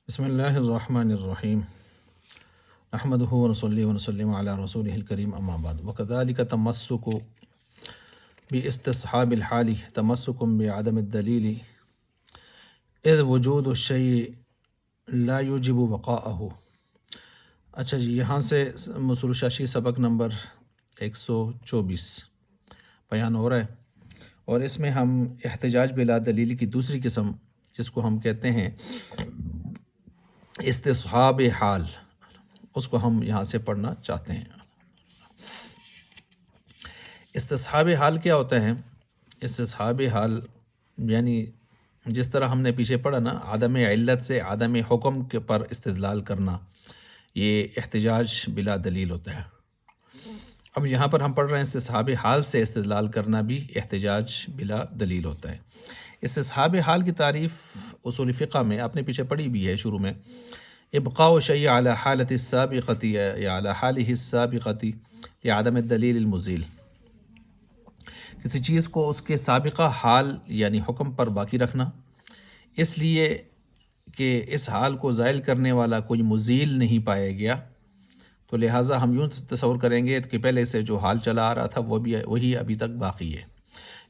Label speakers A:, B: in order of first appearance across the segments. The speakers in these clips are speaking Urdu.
A: بسم اللہ الرحمن الرحیم احمدہ ونصلی ونسلم علی رسولہ الکریم اما بعد وکذالک تمسک باستصحاب الحال تمسک بعدم الدلیل اذ وجود الشیء لا یوجب بقاءہ۔ اچھا جی، یہاں سے مصور شاشی سبق نمبر 124 بیان ہو رہا ہے، اور اس میں ہم احتجاج بلا دلیل کی دوسری قسم، جس کو ہم کہتے ہیں استصحاب حال، اس کو ہم یہاں سے پڑھنا چاہتے ہیں۔ استصحاب حال کیا ہوتا ہے؟ استصحاب حال یعنی جس طرح ہم نے پیچھے پڑھا نا، عدم علت سے عدم حکم کے پر استدلال کرنا، یہ احتجاج بلا دلیل ہوتا ہے۔ اب یہاں پر ہم پڑھ رہے ہیں استصحاب حال سے استدلال کرنا بھی احتجاج بلا دلیل ہوتا ہے۔ استصحاب حال کی تعریف اصول فقہ میں آپ نے پیچھے پڑھی بھی ہے شروع میں، ابقاء شیء علی حالت السابقۃ یا علی حالہ السابقۃ لعدم الدلیل المزیل، کسی چیز کو اس کے سابقہ حال یعنی حکم پر باقی رکھنا، اس لیے کہ اس حال کو زائل کرنے والا کوئی مزیل نہیں پایا گیا، تو لہٰذا ہم یوں تصور کریں گے کہ پہلے سے جو حال چلا آ رہا تھا وہ بھی وہی ابھی تک باقی ہے۔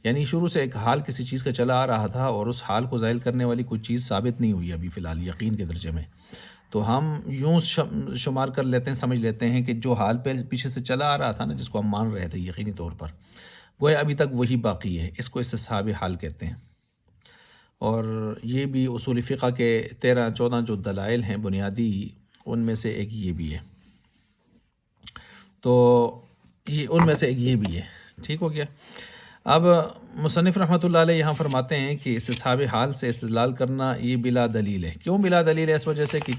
A: یعنی شروع سے ایک حال کسی چیز کا چلا آ رہا تھا اور اس حال کو زائل کرنے والی کوئی چیز ثابت نہیں ہوئی ابھی فی الحال یقین کے درجے میں، تو ہم یوں شمار کر لیتے ہیں، سمجھ لیتے ہیں کہ جو حال پیچھے سے چلا آ رہا تھا نا، جس کو ہم مان رہے تھے یقینی طور پر، گویا ابھی تک وہی باقی ہے۔ اس کو استصحاب حال کہتے ہیں، اور یہ بھی اصول فقہ کے 13-14 جو دلائل ہیں بنیادی، ان میں سے ایک یہ بھی ہے، تو یہ ان میں سے ایک یہ بھی ہے، ٹھیک ہو گیا۔ اب مصنف رحمۃ اللہ علیہ یہاں فرماتے ہیں کہ استصحاب حال سے استدلال کرنا یہ بلا دلیل ہے۔ کیوں بلا دلیل ہے؟ اس وجہ سے کہ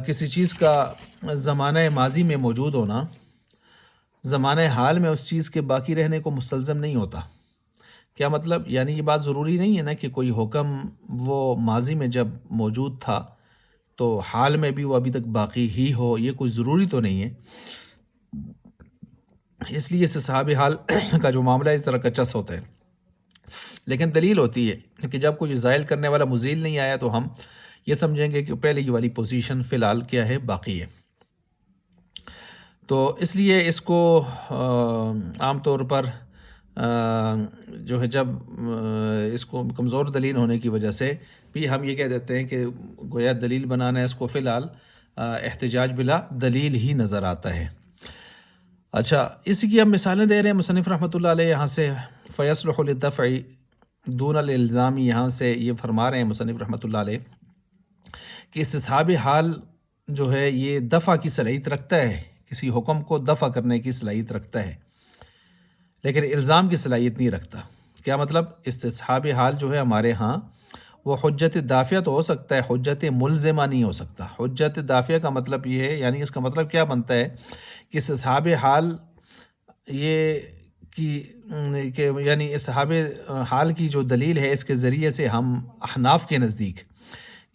A: کسی چیز کا زمانہ ماضی میں موجود ہونا زمانہ حال میں اس چیز کے باقی رہنے کو مستلزم نہیں ہوتا۔ کیا مطلب؟ یعنی یہ بات ضروری نہیں ہے نا کہ کوئی حکم وہ ماضی میں جب موجود تھا تو حال میں بھی وہ ابھی تک باقی ہی ہو، یہ کوئی ضروری تو نہیں ہے۔ اس لیے استصحاب حال کا جو معاملہ ہے اس طرح کچا سا ہوتا ہے، لیکن دلیل ہوتی ہے کہ جب کوئی زائل کرنے والا مزیل نہیں آیا تو ہم یہ سمجھیں گے کہ پہلے یہ والی پوزیشن فی الحال کیا ہے، باقی ہے۔ تو اس لیے اس کو عام طور پر جو ہے جب اس کو کمزور دلیل ہونے کی وجہ سے بھی ہم یہ کہہ دیتے ہیں کہ گویا دلیل بنانا ہے، اس کو فی الحال احتجاج بلا دلیل ہی نظر آتا ہے۔ اچھا، اسی کی ہم مثالیں دے رہے ہیں مصنف رحمۃ اللہ علیہ یہاں سے، فیصلح للدفع دون الالزام، یہاں سے یہ فرما رہے ہیں مصنف رحمۃ اللہ علیہ کہ استصحاب حال جو ہے یہ دفع کی صلاحیت رکھتا ہے، کسی حکم کو دفع کرنے کی صلاحیت رکھتا ہے، لیکن الزام کی صلاحیت نہیں رکھتا۔ کیا مطلب؟ استصحاب حال جو ہے ہمارے ہاں وہ حجت دافعہ تو ہو سکتا ہے، حجت ملزمہ نہیں ہو سکتا۔ حجت دافعہ کا مطلب یہ ہے، یعنی اس کا مطلب کیا بنتا ہے کہ استصحاب حال یہ کہ یعنی استصحاب حال کی جو دلیل ہے اس کے ذریعے سے ہم احناف کے نزدیک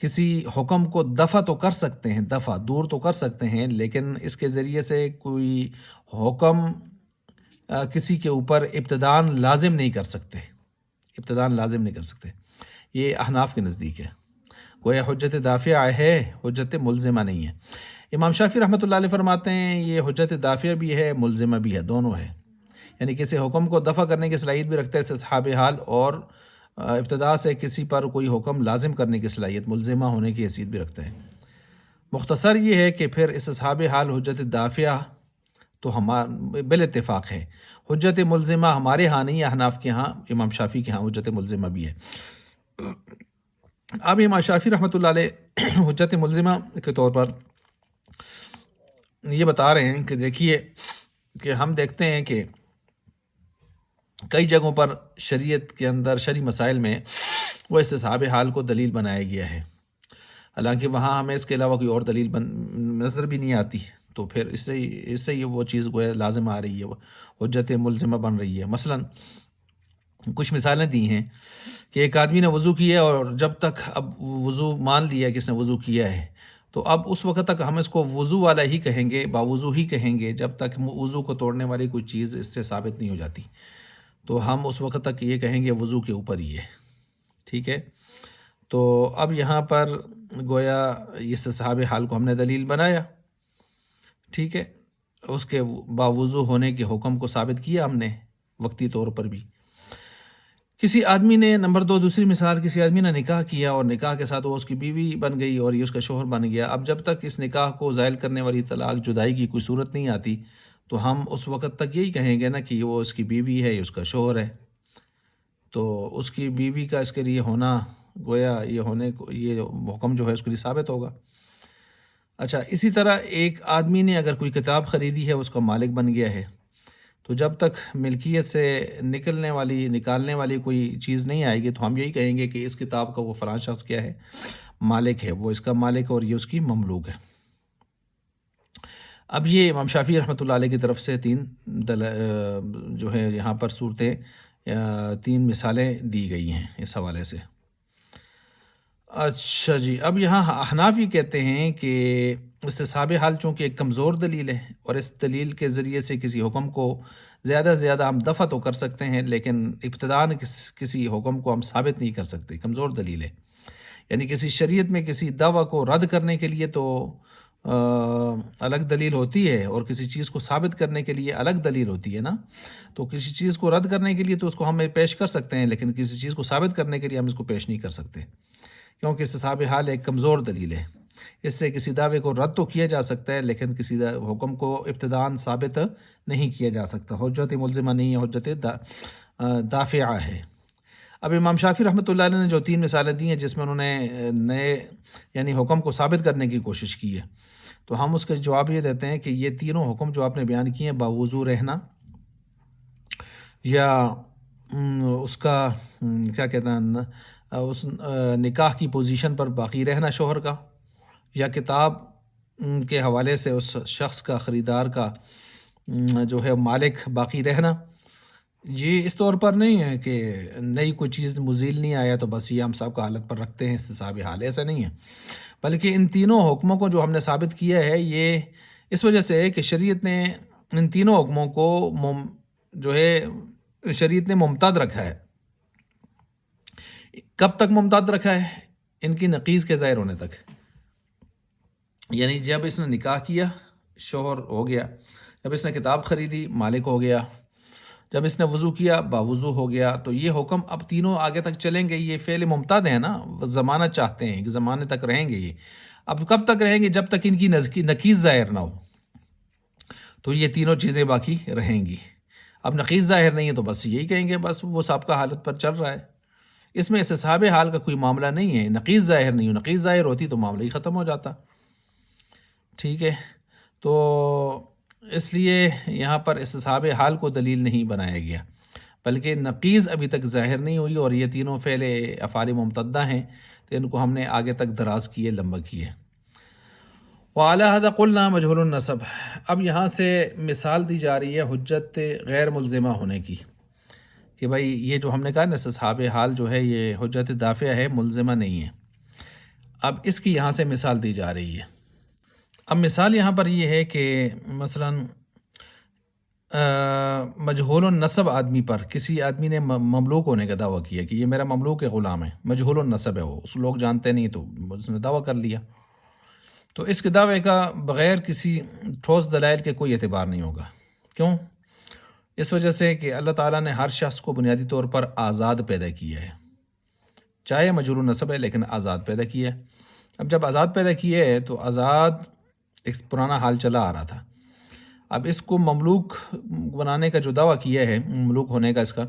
A: کسی حکم کو دفع تو کر سکتے ہیں، دفع دور تو کر سکتے ہیں، لیکن اس کے ذریعے سے کوئی حکم کسی کے اوپر ابتداً لازم نہیں کر سکتے، ابتداً لازم نہیں کر سکتے، یہ احناف کے نزدیک ہے۔ گویا حجت دافعہ ہے، حجت ملزمہ نہیں ہے۔ امام شافعی رحمۃ اللہ علیہ فرماتے ہیں یہ حجت دافعہ بھی ہے، ملزمہ بھی ہے، دونوں ہے، یعنی کسی حکم کو دفع کرنے کی صلاحیت بھی رکھتا ہے استصحاب حال، اور ابتدا سے کسی پر کوئی حکم لازم کرنے کی صلاحیت، ملزمہ ہونے کی حیثیت بھی رکھتا ہے۔ مختصر یہ ہے کہ پھر استصحاب حال حجت دافعہ تو بال اتفاق ہے، حجت ملزمہ ہمارے ہاں نہیں ہے، احناف کے ہاں، امام شافعی کے ہاں حجت ملزمہ بھی ہے۔ اب امام شافعی رحمۃ اللہ علیہ حجت ملزمہ کے طور پر یہ بتا رہے ہیں کہ دیکھیے کہ ہم دیکھتے ہیں کہ کئی جگہوں پر شریعت کے اندر شرعی مسائل میں وہ استصحاب حال کو دلیل بنایا گیا ہے، حالانکہ وہاں ہمیں اس کے علاوہ کوئی اور دلیل نظر بھی نہیں آتی، تو پھر اس سے یہ وہ چیز گویا لازم آ رہی ہے، وہ حجت ملزمہ بن رہی ہے۔ مثلا کچھ مثالیں دی ہیں کہ ایک آدمی نے وضو کیا اور جب تک اب وضو مان لیا کہ اس نے وضو کیا ہے، تو اب اس وقت تک ہم اس کو وضو والا ہی کہیں گے، باوضو ہی کہیں گے، جب تک وضو کو توڑنے والی کوئی چیز اس سے ثابت نہیں ہو جاتی، تو ہم اس وقت تک یہ کہیں گے وضو کے اوپر ہی ہے، ٹھیک ہے۔ تو اب یہاں پر گویا اس استصحاب حال کو ہم نے دلیل بنایا، ٹھیک ہے، اس کے باوضو ہونے کے حکم کو ثابت کیا ہم نے وقتی طور پر بھی۔ کسی آدمی نے نمبر 2 دوسری مثال، کسی آدمی نے نکاح کیا اور نکاح کے ساتھ وہ اس کی بیوی بن گئی اور یہ اس کا شوہر بن گیا۔ اب جب تک اس نکاح کو زائل کرنے والی طلاق جدائی کی کوئی صورت نہیں آتی تو ہم اس وقت تک یہی کہیں گے نا کہ وہ اس کی بیوی ہے، یہ اس کا شوہر ہے، تو اس کی بیوی کا اس کے لیے ہونا گویا یہ حکم جو ہے اس کے لیے ثابت ہوگا۔ اچھا، اسی طرح ایک آدمی نے اگر کوئی کتاب خریدی ہے، اس کا مالک بن گیا ہے، تو جب تک ملکیت سے نکالنے والی کوئی چیز نہیں آئے گی تو ہم یہی کہیں گے کہ اس کتاب کا وہ فلاں شخص کیا ہے، مالک ہے، وہ اس کا مالک ہے اور یہ اس کی مملوک ہے۔ اب یہ امام شافعی رحمۃ اللہ علیہ کی طرف سے جو ہے یہاں پر صورتیں 3 مثالیں دی گئی ہیں اس حوالے سے۔ اچھا جی، اب یہاں احناف یہ کہتے ہیں کہ استصحاب حال چونکہ ایک کمزور دلیل ہے اور اس دلیل کے ذریعے سے کسی حکم کو زیادہ سے زیادہ ہم دفع تو کر سکتے ہیں، لیکن ابتداءً کسی حکم کو ہم ثابت نہیں کر سکتے، کمزور دلیل ہے۔ یعنی کسی شریعت میں کسی دعویٰ کو رد کرنے کے لیے تو الگ دلیل ہوتی ہے اور کسی چیز کو ثابت کرنے کے لیے الگ دلیل ہوتی ہے نا۔ تو کسی چیز کو رد کرنے کے لیے تو اس کو ہم پیش کر سکتے ہیں، لیکن کسی چیز کو ثابت کرنے کے لیے ہم اس کو پیش نہیں کر سکتے، کیونکہ استصحاب حال ایک کمزور دلیل ہے۔ اس سے کسی دعوے کو رد تو کیا جا سکتا ہے لیکن کسی حکم کو ابتداءً ثابت نہیں کیا جا سکتا، حجت ملزمہ نہیں ہے، حجت دافعہ ہے۔ اب امام شافعی رحمۃ اللہ علیہ نے جو 3 مثالیں دی ہیں جس میں انہوں نے نئے یعنی حکم کو ثابت کرنے کی کوشش کی ہے، تو ہم اس کا جواب یہ دیتے ہیں کہ یہ تینوں حکم جو آپ نے بیان کیے ہیں، باوضو رہنا یا اس کا کیا کہتے ہیں اس نکاح کی پوزیشن پر باقی رہنا شوہر کا، یا کتاب کے حوالے سے اس شخص کا، خریدار کا جو ہے مالک باقی رہنا، یہ اس طور پر نہیں ہے کہ نئی کوئی چیز مزیل نہیں آیا تو بس یہ ہم سب کا حالت پر رکھتے ہیں استصحاب حال، ایسا نہیں ہے، بلکہ ان تینوں حکموں کو جو ہم نے ثابت کیا ہے یہ اس وجہ سے ہے کہ شریعت نے ان تینوں حکموں کو جو ہے شریعت نے ممتد رکھا ہے۔ کب تک ممتد رکھا ہے؟ ان کی نقیض کے ظاہر ہونے تک، یعنی جب اس نے نکاح کیا شوہر ہو گیا، جب اس نے کتاب خریدی مالک ہو گیا، جب اس نے وضو کیا باوضو ہو گیا، تو یہ حکم اب تینوں آگے تک چلیں گے۔ یہ فعل ممتد ہیں نا، زمانہ چاہتے ہیں کہ زمانے تک رہیں گے۔ یہ اب کب تک رہیں گے؟ جب تک ان کی نقیض ظاہر نہ ہو، تو یہ تینوں چیزیں باقی رہیں گی۔ اب نقیض ظاہر نہیں ہے تو بس یہی کہیں گے بس وہ سابقہ حالت پر چل رہا ہے، اس میں استصحاب حال کا کوئی معاملہ نہیں ہے۔ نقیض ظاہر نہیں ہو، نقیض ظاہر ہوتی تو معاملہ ہی ختم ہو جاتا، ٹھیک ہے۔ تو اس لیے یہاں پر استصحاب حال کو دلیل نہیں بنایا گیا، بلکہ نقیض ابھی تک ظاہر نہیں ہوئی اور یہ تینوں فعل افعال ممتدہ ہیں تو ان کو ہم نے آگے تک دراز کیے، لمبا کیے۔ وعلی ھذا قلنا مجہول النسب، اب یہاں سے مثال دی جا رہی ہے حجت غیر ملزمہ ہونے کی، کہ بھائی یہ جو ہم نے کہا نا استصحاب حال جو ہے یہ حجت دافعہ ہے، ملزمہ نہیں ہے۔ اب اس کی یہاں سے مثال دی جا رہی ہے۔ اب مثال یہاں پر یہ ہے کہ مثلاً مجہول النسب آدمی پر کسی آدمی نے مملوک ہونے کا دعویٰ کیا کہ یہ میرا مملوک ہے، غلام ہے، مجہول النسب ہے، وہ اس لوگ جانتے نہیں تو اس نے دعویٰ کر لیا، تو اس کے دعوے کا بغیر کسی ٹھوس دلائل کے کوئی اعتبار نہیں ہوگا۔ کیوں؟ اس وجہ سے کہ اللہ تعالیٰ نے ہر شخص کو بنیادی طور پر آزاد پیدا کیا ہے، چاہے مجہول النسب ہے لیکن آزاد پیدا کیا ہے۔ اب جب آزاد پیدا کیا ہے تو آزاد ایک پرانا حال چلا آ رہا تھا، اب اس کو مملوک بنانے کا جو دعویٰ کیا ہے، مملوک ہونے کا، اس کا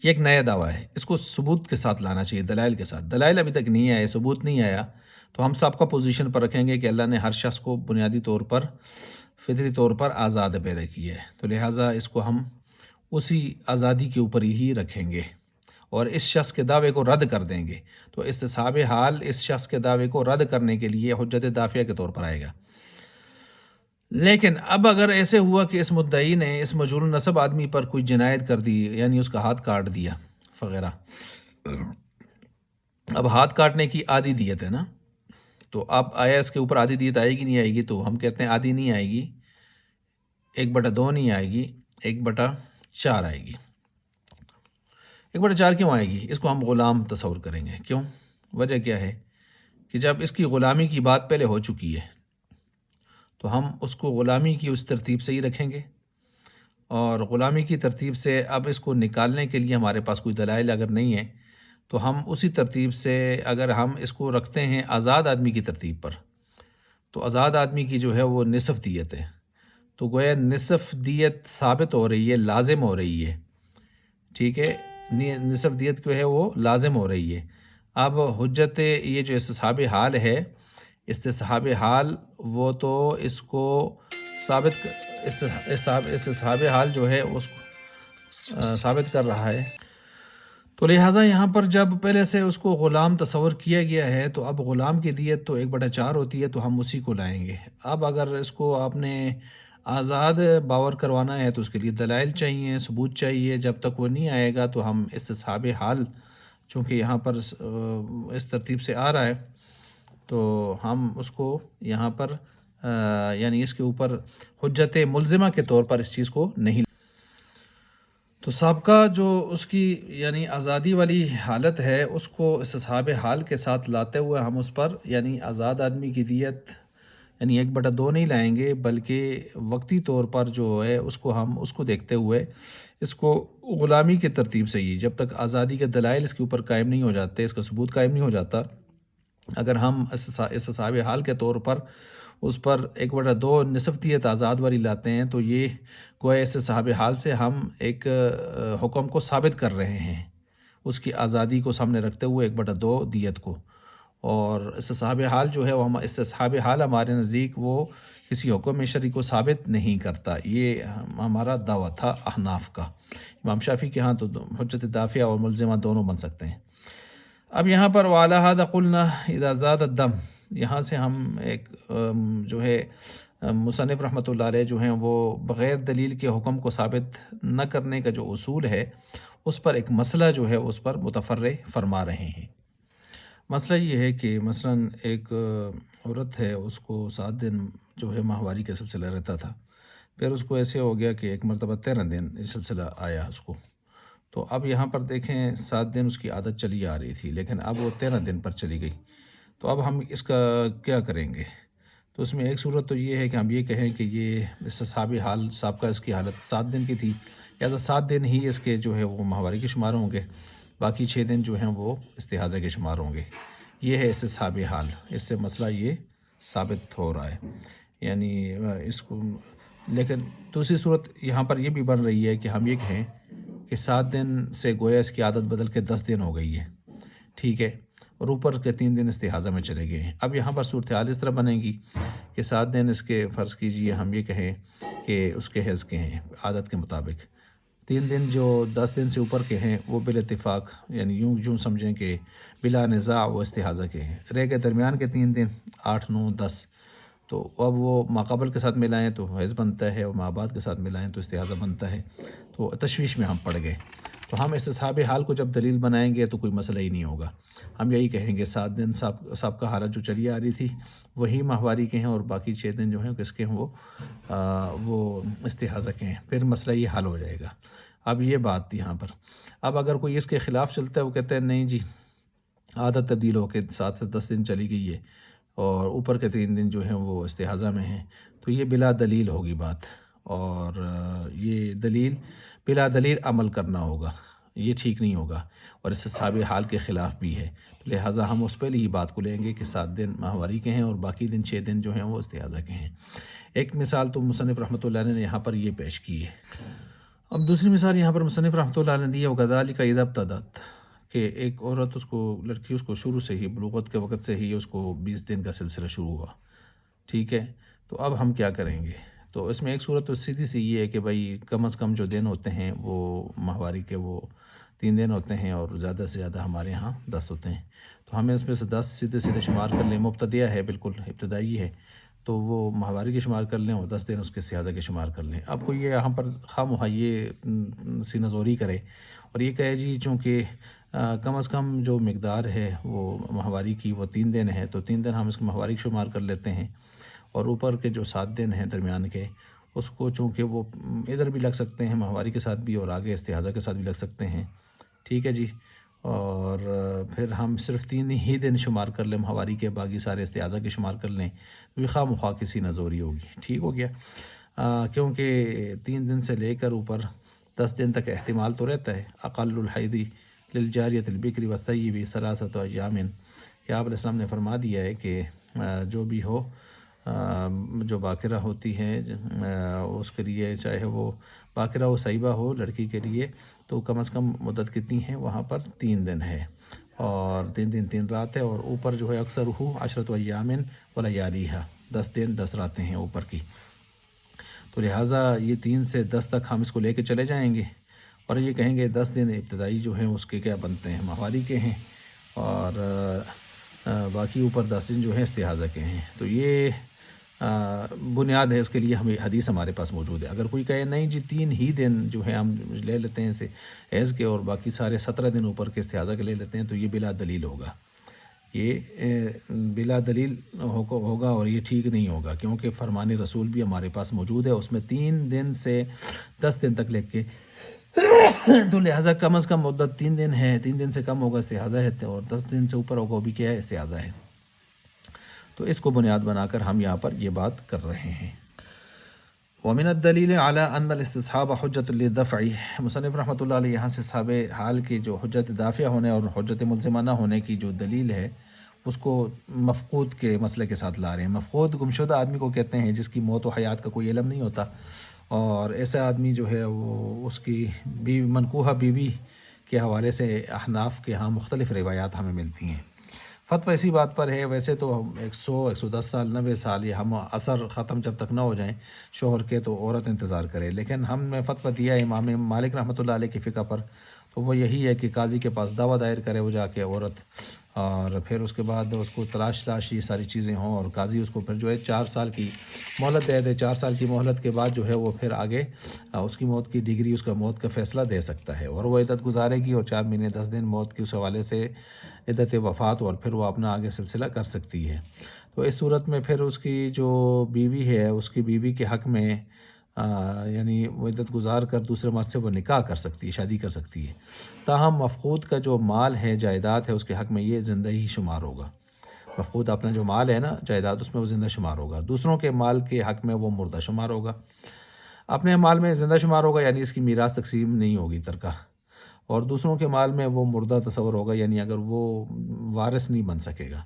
A: یہ ایک نیا دعویٰ ہے، اس کو ثبوت کے ساتھ لانا چاہیے، دلائل کے ساتھ۔ دلائل ابھی تک نہیں آئے، ثبوت نہیں آیا، تو ہم سب کا پوزیشن پر رکھیں گے کہ اللہ نے ہر شخص کو بنیادی طور پر، فطری طور پر آزاد پیدا کیا ہے، تو لہٰذا اس کو ہم اسی آزادی کے اوپر ہی رکھیں گے اور اس شخص کے دعوے کو رد کر دیں گے۔ تو استصحاب حال اس شخص کے دعوے کو رد کرنے کے لیے حجت دافعہ کے طور پر آئے گا۔ لیکن اب اگر ایسے ہوا کہ اس مدعی نے اس مجہول النسب آدمی پر کوئی جنایت کر دی، یعنی اس کا ہاتھ کاٹ دیا وغیرہ، اب ہاتھ کاٹنے کی آدھی دیت ہے نا، تو اب آیا اس کے اوپر آدھی دیت آئے گی نہیں آئے گی؟ تو ہم کہتے ہیں آدھی نہیں آئے گی، 1/2 نہیں آئے گی، 1/4 آئے گی۔ 1/4 کیوں آئے گی؟ اس کو ہم غلام تصور کریں گے. کیوں؟ وجہ کیا ہے کہ جب اس کی غلامی کی بات پہلے ہو چکی ہے تو ہم اس کو غلامی کی اس ترتیب سے ہی رکھیں گے، اور غلامی کی ترتیب سے اب اس کو نکالنے کے لیے ہمارے پاس کوئی دلائل اگر نہیں ہے تو ہم اسی ترتیب سے اگر ہم اس کو رکھتے ہیں آزاد آدمی کی ترتیب پر، تو آزاد آدمی کی جو ہے وہ نصف دیت ہے. تو گویا نصف دیت ثابت ہو رہی ہے، لازم ہو رہی ہے. ٹھیک ہے، نصف دیت جو ہے وہ لازم ہو رہی ہے. اب حجت یہ جو استصحاب حال ہے، استصحاب حال وہ تو اس کو ثابت استصحاب حال جو ہے اس کو ثابت کر رہا ہے. تو لہٰذا یہاں پر جب پہلے سے اس کو غلام تصور کیا گیا ہے تو اب غلام کی دیت تو 1/4 ہوتی ہے، تو ہم اسی کو لائیں گے. اب اگر اس کو آپ نے آزاد باور کروانا ہے تو اس کے لیے دلائل چاہیے، ثبوت چاہیے. جب تک وہ نہیں آئے گا تو ہم استصحاب حال چونکہ یہاں پر اس ترتیب سے آ رہا ہے تو ہم اس کو یہاں پر یعنی اس کے اوپر حجت ملزمہ کے طور پر اس چیز کو نہیں. تو سابقہ جو اس کی یعنی آزادی والی حالت ہے اس کو استصحاب حال کے ساتھ لاتے ہوئے ہم اس پر یعنی آزاد آدمی کی دیت یعنی 1/2 نہیں لائیں گے، بلکہ وقتی طور پر جو ہے اس کو ہم اس کو دیکھتے ہوئے اس کو غلامی کے ترتیب سے ہی، جب تک آزادی کے دلائل اس کے اوپر قائم نہیں ہو جاتے، اس کا ثبوت قائم نہیں ہو جاتا، اگر ہم استصحاب حال کے طور پر اس پر 1/2 نصف دیت آزاد والی لاتے ہیں تو یہ گویا استصحاب حال سے ہم ایک حکم کو ثابت کر رہے ہیں، اس کی آزادی کو سامنے رکھتے ہوئے 1/2 دیت کو. اور استصحاب حال جو ہے وہ استصحاب حال ہمارے نزدیک وہ کسی حکم شرعی کو ثابت نہیں کرتا. یہ ہمارا دعویٰ تھا احناف کا. امام شافعی کے ہاں تو حجت دافعہ اور ملزمہ دونوں بن سکتے ہیں. اب یہاں پر وعلیٰ ھذا قلنا اذا زاد الدم، یہاں سے ہم ایک جو ہے مصنف رحمۃ اللہ علیہ جو ہیں وہ بغیر دلیل کے حکم کو ثابت نہ کرنے کا جو اصول ہے اس پر ایک مسئلہ جو ہے اس پر متفرع فرما رہے ہیں. مسئلہ یہ ہے کہ مثلا ایک عورت ہے، اس کو 7 دن جو ہے ماہواری کا سلسلہ رہتا تھا، پھر اس کو ایسے ہو گیا کہ ایک مرتبہ 13 دن یہ سلسلہ آیا اس کو. تو اب یہاں پر دیکھیں 7 دن اس کی عادت چلی آ رہی تھی لیکن اب وہ 13 دن پر چلی گئی. تو اب ہم اس کا کیا کریں گے؟ تو اس میں ایک صورت تو یہ ہے کہ ہم یہ کہیں کہ یہ استصحاب حال سابقہ اس کی حالت 7 دن کی تھی، لہٰذا 7 دن ہی اس کے جو ہے وہ ماہواری کے شمار ہوں گے، باقی 6 دن جو ہیں وہ استحاضہ کے شمار ہوں گے. یہ ہے استصحاب حال، اس سے مسئلہ یہ ثابت ہو رہا ہے. یعنی اس کو لیکن دوسری صورت یہاں پر یہ بھی بن رہی ہے کہ ہم یہ کہیں کہ 7 دن سے گویا اس کی عادت بدل کے 10 دن ہو گئی ہے، ٹھیک ہے، اور اوپر کے 3 دن استحاضہ میں چلے گئے ہیں. اب یہاں پر صورتحال اس طرح بنے گی کہ 7 دن اس کے فرض کیجئے ہم یہ کہیں کہ اس کے حیض کے ہیں عادت کے مطابق، 3 دن جو 10 دن سے اوپر کے ہیں وہ بالاتفاق یعنی یوں سمجھیں کہ بلا نزاع وہ استحاضہ کے ہیں. رہ کے درمیان کے 3 دن 8، 9، 10، تو اب وہ ماقبل کے ساتھ ملائیں تو حیض بنتا ہے اور مابعد کے ساتھ ملائیں تو استحاضہ بنتا ہے. تو تشویش میں ہم پڑ گئے. تو ہم استصحاب حال کو جب دلیل بنائیں گے تو کوئی مسئلہ ہی نہیں ہوگا. ہم یہی کہیں گے 7 دن سابقہ حالت جو چلی آ رہی تھی وہی ماہواری کے ہیں اور باقی 6 دن جو ہیں کس کے ہیں وہ استحاضہ کے ہیں. پھر مسئلہ یہ حل ہو جائے گا. اب یہ بات تھی یہاں پر. اب اگر کوئی اس کے خلاف چلتا ہے، وہ کہتے ہیں نہیں جی عادت تبدیل ہو کے 7 سے 10 دن چلی گئی ہے اور اوپر کے 3 دن جو ہیں وہ استحاضہ میں ہیں، تو یہ بلا دلیل ہوگی بات، اور یہ دلیل بلا دلیل عمل کرنا ہوگا، یہ ٹھیک نہیں ہوگا اور استصحاب حال کے خلاف بھی ہے. لہٰذا ہم اس پہلی ہی بات کو لیں گے کہ 7 دن ماہواری کے ہیں اور باقی دن 6 دن جو ہیں وہ استحاضہ کے ہیں. ایک مثال تو مصنف رحمۃ اللہ علیہ نے یہاں پر یہ پیش کی ہے. اب دوسری مثال یہاں پر مصنف رحمۃ اللہ علیہ نے دی ہے وَكَذَلِكَ إِذَا ابْتَدَتْ، کہ ایک عورت لڑکی اس کو شروع سے ہی بلوغت کے وقت سے ہی اس کو 20 دن کا سلسلہ شروع ہوا، ٹھیک ہے. تو اب ہم کیا کریں گے؟ تو اس میں ایک صورت تو سیدھی سی یہ ہے کہ بھائی کم از کم جو دن ہوتے ہیں وہ ماہواری کے وہ 3 دن ہوتے ہیں اور زیادہ سے زیادہ ہمارے ہاں 10 ہوتے ہیں. تو ہمیں اس میں سے 10 سیدھے شمار کر لیں، مبتدیہ ہے، بالکل ابتدائی ہے، تو وہ ماہواری کے شمار کر لیں اور 10 دن اس کے استحاضہ کے شمار کر لیں. اب کوئی یہاں پر خواہ مخواہ یہ سینہ زوری کرے اور یہ کہے جی چونکہ کم از کم جو مقدار ہے وہ ماہواری کی وہ 3 دن ہے تو 3 دن ہم اس کو ماہواری کے شمار کر لیتے ہیں، اور اوپر کے جو 7 دن ہیں درمیان کے اس کو چونکہ وہ ادھر بھی لگ سکتے ہیں ماہواری کے ساتھ بھی اور آگے استحاضہ کے ساتھ بھی لگ سکتے ہیں، ٹھیک ہے جی، اور پھر ہم صرف 3 ہی دن شمار کر لیں ماہواری کے، باقی سارے استعاضہ کے شمار کر لیں، تو خواہ مخواہ کسی نزوری ہوگی، ٹھیک ہو گیا۔ کیونکہ 3 دن سے لے کر اوپر 10 دن تک احتمال تو رہتا ہے۔ اقل الحیض للجاریۃ البکر والثیب ثلاثۃ ایام، کہ آپ علیہ السلام نے فرما دیا ہے کہ جو بھی ہو جو باکرہ ہوتی ہے اس کے لیے، چاہے وہ باکرہ و صیبہ ہو لڑکی کے لیے، تو کم از کم مدت کتنی ہے وہاں پر؟ 3 دن ہے، اور 3 دن 3 رات ہے، اور اوپر جو ہے اکثر ہو 10 ایام ولیالیہا، 10 دن 10 راتیں ہیں اوپر کی۔ تو لہٰذا یہ 3 سے 10 تک ہم اس کو لے کے چلے جائیں گے، اور یہ کہیں گے 10 دن ابتدائی جو ہیں اس کے کیا بنتے ہیں؟ ماہواری کے ہیں، اور باقی اوپر 10 دن جو ہیں استحاضہ کے ہیں۔ تو یہ بنیاد ہے اس کے لیے، ہمیں حدیث ہمارے پاس موجود ہے۔ اگر کوئی کہے نہیں جی 3 ہی دن جو ہیں ہم لے لیتے ہیں اسے حیض کے، اور باقی سارے 17 دن اوپر کے استحاضہ کے لے لیتے ہیں، تو یہ بلا دلیل ہوگا، یہ بلا دلیل ہوگا، اور یہ ٹھیک نہیں ہوگا، کیونکہ فرمان رسول بھی ہمارے پاس موجود ہے، اس میں 3 دن سے 10 دن تک لے کے تو لہٰذا کم از کم مدت 3 دن ہے، 3 دن سے کم ہوگا استحاضہ ہے، اور 10 دن سے اوپر ہوگا وہ بھی کیا ہے؟ استحاضہ ہے۔ تو اس کو بنیاد بنا کر ہم یہاں پر یہ بات کر رہے ہیں۔ وَمِنَ الدَّلِيلِ عَلَىٰ أَنَّ الْاسْتِصْحَابَ حُجَّةٌ لِلدَّفْعِ، مصنف رحمۃ اللہ علیہ یہاں سے صحاب حال کی جو حجت دافعہ ہونے اور حجت ملزمہ نہ ہونے کی جو دلیل ہے، اس کو مفقود کے مسئلے کے ساتھ لا رہے ہیں۔ مفقود گمشدہ آدمی کو کہتے ہیں جس کی موت و حیات کا کوئی علم نہیں ہوتا، اور ایسا آدمی جو ہے وہ اس کی منکوحہ بیوی کے حوالے سے احناف کے ہاں مختلف روایات ہمیں ملتی ہیں۔ فتویٰ اسی بات پر ہے، ویسے تو 100 110 سال 90 سال یہ ہم عصر ختم جب تک نہ ہو جائیں شوہر کے تو عورت انتظار کرے، لیکن ہم نے فتویٰ دیا ہے امام مالک رحمۃ اللہ علیہ کی فقہ پر، تو وہ یہی ہے کہ قاضی کے پاس دعویٰ دائر کرے وہ جا کے عورت، اور پھر اس کے بعد اس کو تلاش یہ ساری چیزیں ہوں، اور قاضی اس کو پھر جو ہے 4 سال کی مہلت دے 4 سال کی مہلت کے بعد جو ہے وہ پھر آگے اس کی موت کی ڈگری، اس کا موت کا فیصلہ دے سکتا ہے، اور وہ عدت گزارے گی، اور 4 مہینے 10 دن موت کے اس حوالے سے عدت وفات، اور پھر وہ اپنا آگے سلسلہ کر سکتی ہے۔ تو اس صورت میں پھر اس کی جو بیوی ہے، اس کی بیوی کے حق میں یعنی وہ عدت گزار کر دوسرے مرد سے وہ نکاح کر سکتی ہے، شادی کر سکتی ہے۔ تاہم مفقود کا جو مال ہے، جائیداد ہے، اس کے حق میں یہ زندہ ہی شمار ہوگا۔ مفقود اپنا جو مال ہے نا، جائیداد، اس میں وہ زندہ شمار ہوگا، دوسروں کے مال کے حق میں وہ مردہ شمار ہوگا۔ اپنے مال میں زندہ شمار ہوگا، یعنی اس کی میراث تقسیم نہیں ہوگی ترکہ، اور دوسروں کے مال میں وہ مردہ تصور ہوگا، یعنی اگر وہ وارث نہیں بن سکے گا۔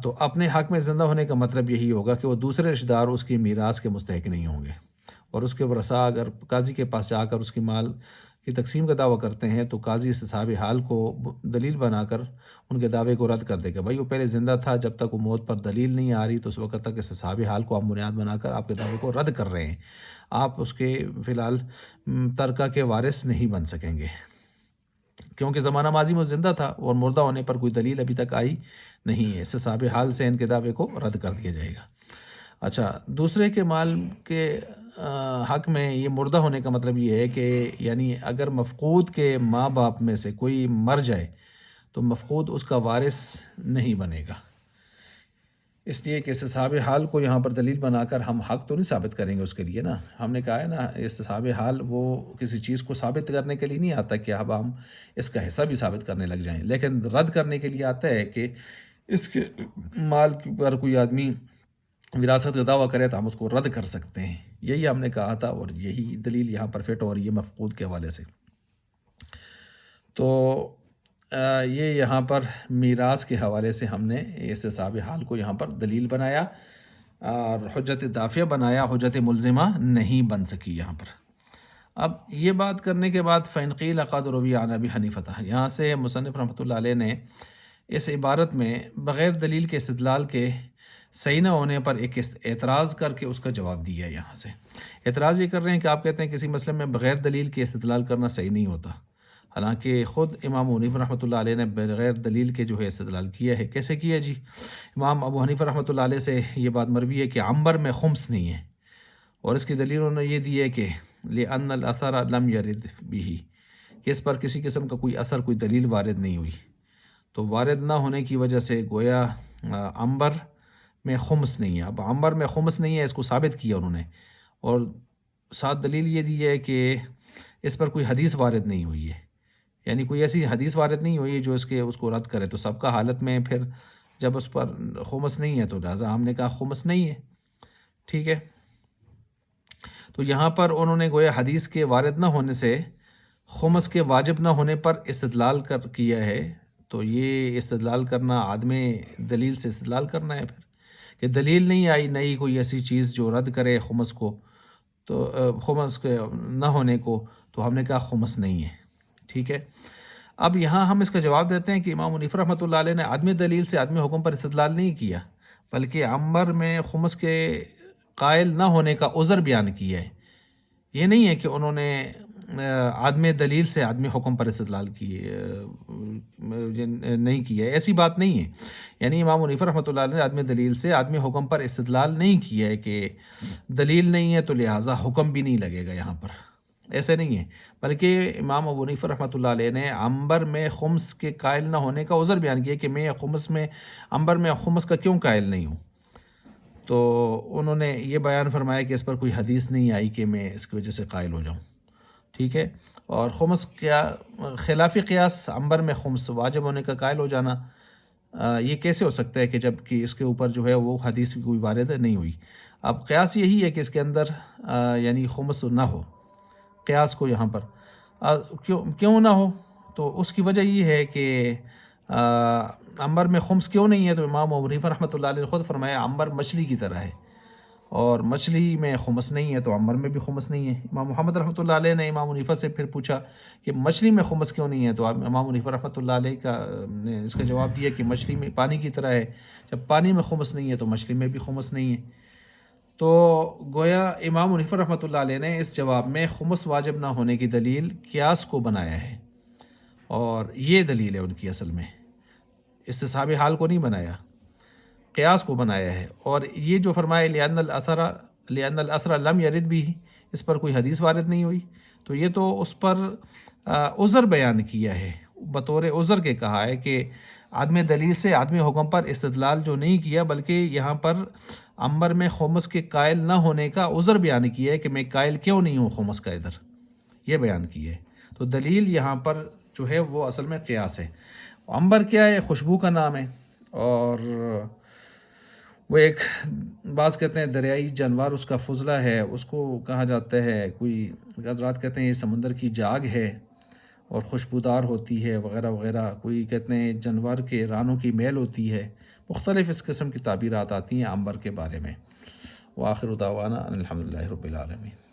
A: تو اپنے حق میں زندہ ہونے کا مطلب یہی ہوگا کہ وہ دوسرے رشتہ دار اس کی میراث کے مستحق نہیں ہوں گے، اور اس کے ورثاء اگر قاضی کے پاس جا کر اس کی مال کی تقسیم کا دعویٰ کرتے ہیں تو قاضی استصحاب حال کو دلیل بنا کر ان کے دعوے کو رد کر دے گا۔ بھائی وہ پہلے زندہ تھا، جب تک وہ موت پر دلیل نہیں آ رہی تو اس وقت تک استصحاب حال کو آپ بنیاد بنا کر آپ کے دعوے کو رد کر رہے ہیں، آپ اس کے فی الحال ترکہ کے وارث نہیں بن سکیں گے، کیونکہ زمانہ ماضی میں زندہ تھا اور مردہ ہونے پر کوئی دلیل ابھی تک آئی نہیں ہے، استصحاب حال سے ان کے دعوے کو رد کر دیا جائے گا۔ اچھا، دوسرے کے مال کے حق میں یہ مردہ ہونے کا مطلب یہ ہے کہ یعنی اگر مفقود کے ماں باپ میں سے کوئی مر جائے تو مفقود اس کا وارث نہیں بنے گا، اس لیے کہ استصحاب حال کو یہاں پر دلیل بنا کر ہم حق تو نہیں ثابت کریں گے اس کے لیے نا۔ ہم نے کہا ہے نا، استصحاب حال وہ کسی چیز کو ثابت کرنے کے لیے نہیں آتا کہ اب ہم اس کا حصہ بھی ثابت کرنے لگ جائیں، لیکن رد کرنے کے لیے آتا ہے کہ اس کے مال پر کوئی آدمی وراثت کا دعویٰ کرے تو ہم اس کو رد کر سکتے ہیں، یہی ہم نے کہا تھا، اور یہی دلیل یہاں پر فٹ ہو رہی ہے مفقود کے حوالے سے۔ تو یہ یہاں پر میراث کے حوالے سے ہم نے استصحاب حال کو یہاں پر دلیل بنایا، اور حجت دافعہ بنایا، حجت ملزمہ نہیں بن سکی یہاں پر۔ اب یہ بات کرنے کے بعد فَإِنْ قِيلَ قَدْ رُوِيَ عَنْ أَبِي حَنِيفَةَ، یہاں سے مصنف رحمۃ اللہ علیہ نے اس عبارت میں بغیر دلیل کے استدلال کے صحیح نہ ہونے پر ایک اعتراض کر کے اس کا جواب دیا ہے۔ یہاں سے اعتراض یہ کر رہے ہیں کہ آپ کہتے ہیں کسی مسئلے میں بغیر دلیل کے استدلال کرنا صحیح نہیں ہوتا، حالانکہ خود امام ابو حنیفہ رحمۃ اللہ علیہ نے بغیر دلیل کے جو ہے استدلال کیا ہے۔ کیسے کیا جی؟ امام ابو حنیفہ رحمۃ اللہ علیہ سے یہ بات مروی ہے کہ عنبر میں خمس نہیں ہے، اور اس کی دلیل انہوں نے یہ دی ہے کہ لِأَنَّ الْأَثَرَ لَمْ يَرِدْ بِهِ، کہ اس پر کسی قسم کا کوئی اثر، کوئی دلیل وارد نہیں ہوئی، تو وارد نہ ہونے کی وجہ سے گویا عنبر میں خمس نہیں ہے۔ اب عنبر میں خمس نہیں ہے، اس کو ثابت کیا انہوں نے، اور ساتھ دلیل یہ دی ہے کہ اس پر کوئی حدیث وارد نہیں ہوئی ہے، یعنی کوئی ایسی حدیث وارد نہیں ہوئی جو اس کو رد کرے، تو سب کا حالت میں پھر جب اس پر خمس نہیں ہے تو لہٰذا ہم نے کہا خمس نہیں ہے. ٹھیک ہے. تو یہاں پر انہوں نے گویا حدیث کے وارد نہ ہونے سے خمس کے واجب نہ ہونے پر استدلال کیا ہے. تو یہ استدلال کرنا عدم دلیل سے استدلال کرنا ہے پھر، کہ دلیل نہیں آئی نئی کوئی ایسی چیز جو رد کرے خمس کو، تو خمس کے نہ ہونے کو، تو ہم نے کہا خمس نہیں ہے. ٹھیک ہے. اب یہاں ہم اس کا جواب دیتے ہیں کہ امام حنیفہ رحمۃ اللہ علیہ نے عدم دلیل سے عدم حکم پر استدلال نہیں کیا، بلکہ عنبر میں خمس کے قائل نہ ہونے کا عذر بیان کیا ہے. یہ نہیں ہے کہ انہوں نے عدم دلیل سے عدم حکم پر استدلال نہیں کیا ہے، ایسی بات نہیں ہے. یعنی امام حنیفہ رحمۃ اللہ علیہ نے عدم دلیل سے عدم حکم پر استدلال نہیں کیا ہے کہ دلیل نہیں ہے تو لہٰذا حکم بھی نہیں لگے گا یہاں پر، ایسے نہیں ہے. بلکہ امام ابو حنیفہ رحمۃ اللہ علیہ نے عنبر میں خمس کے قائل نہ ہونے کا عذر بیان کیا کہ میں عنبر میں خمس کا کیوں قائل نہیں ہوں. تو انہوں نے یہ بیان فرمایا کہ اس پر کوئی حدیث نہیں آئی کہ میں اس کی وجہ سے قائل ہو جاؤں. ٹھیک ہے. اور خمس کیا خلاف قیاس عنبر میں خمس واجب ہونے کا قائل ہو جانا، یہ کیسے ہو سکتا ہے کہ جب کہ اس کے اوپر جو ہے وہ حدیث کی کوئی وارد نہیں ہوئی. اب قیاس یہی ہے کہ اس کے اندر یعنی خمس نہ ہو. قیاس کو یہاں پر کیوں نہ ہو، تو اس کی وجہ یہ ہے کہ عنبر میں خمس کیوں نہیں ہے. تو امام ابو حنیفہ رحمۃ اللہ علیہ نے خود فرمایا عنبر مچھلی کی طرح ہے، اور مچھلی میں خمس نہیں ہے تو عنبر میں بھی خمس نہیں ہے. امام محمد رحمۃ اللہ علیہ نے امام حنیفہ سے پھر پوچھا کہ مچھلی میں خمس کیوں نہیں ہے، تو امام حنیفہ رحمۃ اللہ علیہ نے اس کا جواب دیا کہ مچھلی میں پانی کی طرح ہے، جب پانی میں خمس نہیں ہے تو مچھلی میں بھی خمس نہیں ہے. تو گویا امام حنیفہ رحمۃ اللہ علیہ نے اس جواب میں خمس واجب نہ ہونے کی دلیل قیاس کو بنایا ہے، اور یہ دلیل ہے ان کی اصل میں، استصحاب حال کو نہیں بنایا، قیاس کو بنایا ہے. اور یہ جو فرمایا لأن الأثر لم يرد بھی، اس پر کوئی حدیث وارد نہیں ہوئی، تو یہ تو اس پر عذر بیان کیا ہے، بطور عذر کے کہا ہے کہ عدم دلیل سے عدم حکم پر استدلال جو نہیں کیا، بلکہ یہاں پر عنبر میں خمس کے قائل نہ ہونے کا عذر بیان کیا ہے کہ میں قائل کیوں نہیں ہوں خمس کا ادھر، یہ بیان کیا ہے. تو دلیل یہاں پر جو ہے وہ اصل میں قیاس ہے. عنبر کیا ہے؟ خوشبو کا نام ہے، اور وہ ایک بعض کہتے ہیں دریائی جانور اس کا فضلہ ہے، اس کو کہا جاتا ہے. کوئی حضرات کہتے ہیں یہ سمندر کی جاگ ہے اور خوشبودار ہوتی ہے وغیرہ وغیرہ. کوئی کہتے ہیں جانور کے رانوں کی میل ہوتی ہے. مختلف اس قسم کی تعبیرات آتی ہیں عنبر کے بارے میں. وآخر دعوانا ان الحمد للہ رب العالمین.